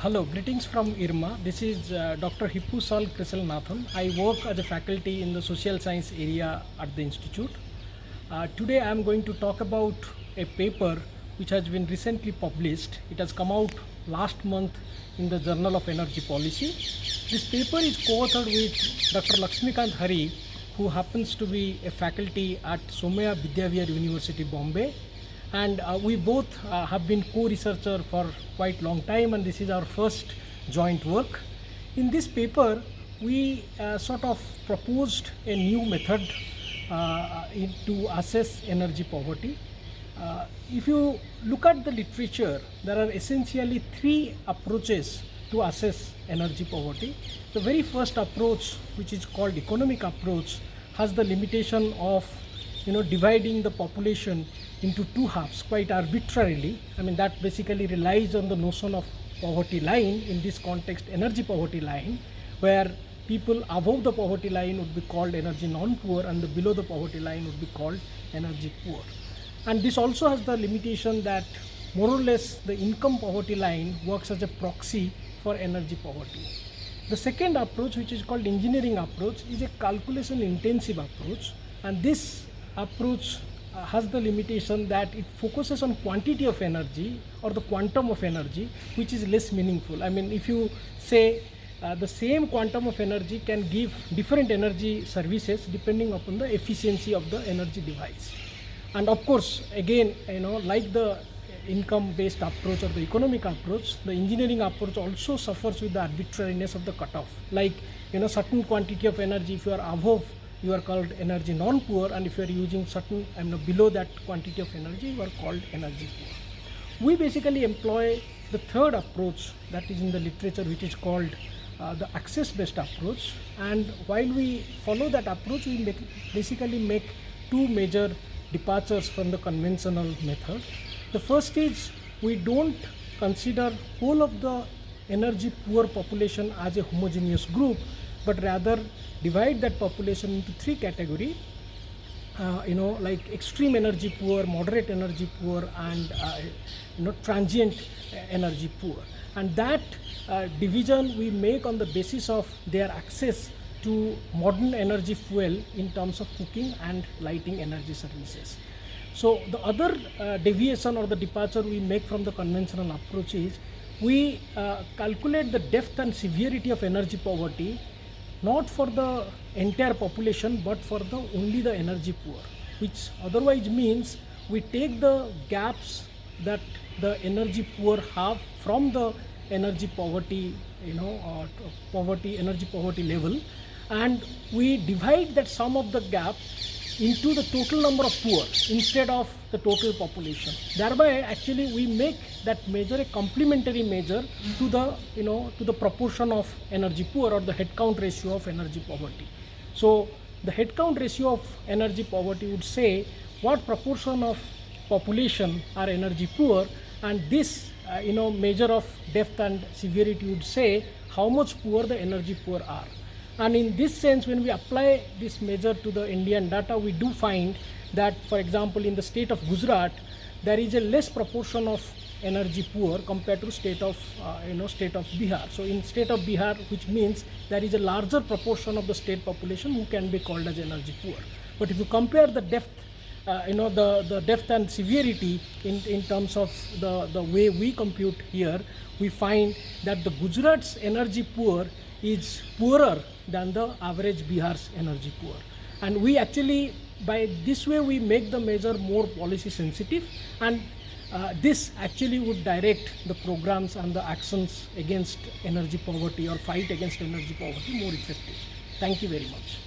Hello, greetings from IRMA. This is Dr. Hippu Salk Kristle Nathan. I work as a faculty in the social science area at the institute. Today I am going to talk about a paper which has been recently published. It has come out last month in the Journal of Energy Policy. This paper is co-authored with Dr. Lakshmikanth Hari, who happens to be a faculty at Somaiya Vidyavihar University, Bombay. And we both have been co-researcher for quite long time, and this is our first joint work. In this paper, we sort of proposed a new method to assess energy poverty. If you look at the literature, there are essentially three approaches to assess energy poverty. The very first approach, which is called economic approach, has the limitation of dividing the population into two halves quite arbitrarily. I mean, that basically relies on the notion of poverty line, in this context energy poverty line, where people above the poverty line would be called energy non-poor and the below the poverty line would be called energy poor. And this also has the limitation that more or less the income poverty line works as a proxy for energy poverty. The second approach, which is called engineering approach, is a calculation intensive approach, and this approach has the limitation that it focuses on quantity of energy or the quantum of energy, which is less meaningful. I mean, if you say the same quantum of energy can give different energy services depending upon the efficiency of the energy device. And of course, again, like the income based approach or the economic approach, the engineering approach also suffers with the arbitrariness of the cutoff. Like, certain quantity of energy, if you are above, you are called energy non-poor, and if you are using certain below that quantity of energy, you are called energy poor. We basically employ the third approach that is in the literature, which is called the access-based approach. And while we follow that approach, we basically make two major departures from the conventional method. The first is, we don't consider whole of the energy poor population as a homogeneous group, but rather divide that population into three categories, like extreme energy poor, moderate energy poor, and transient energy poor. And that division we make on the basis of their access to modern energy fuel in terms of cooking and lighting energy services. So the other deviation or the departure we make from the conventional approach is, we calculate the depth and severity of energy poverty not for the entire population but for only the energy poor, which otherwise means we take the gaps that the energy poor have from the energy poverty, energy poverty level, and we divide that sum of the gap into the total number of poor instead of the total population. Thereby, actually, we make that measure a complementary measure to the proportion of energy poor or the headcount ratio of energy poverty. So the headcount ratio of energy poverty would say what proportion of population are energy poor, and this measure of depth and severity would say how much poor the energy poor are. And in this sense, when we apply this measure to the Indian data, we do find that, for example, in the state of Gujarat, there is a less proportion of energy poor compared to state of Bihar. So in state of Bihar, which means there is a larger proportion of the state population who can be called as energy poor. But if you compare the depth, the depth and severity in terms of the way we compute here, we find that the Gujarat's energy poor is poorer than the average Bihar's energy poor. And we actually, by this way, we make the measure more policy sensitive, and this actually would direct the programs and the actions against energy poverty or fight against energy poverty more effective. Thank you very much.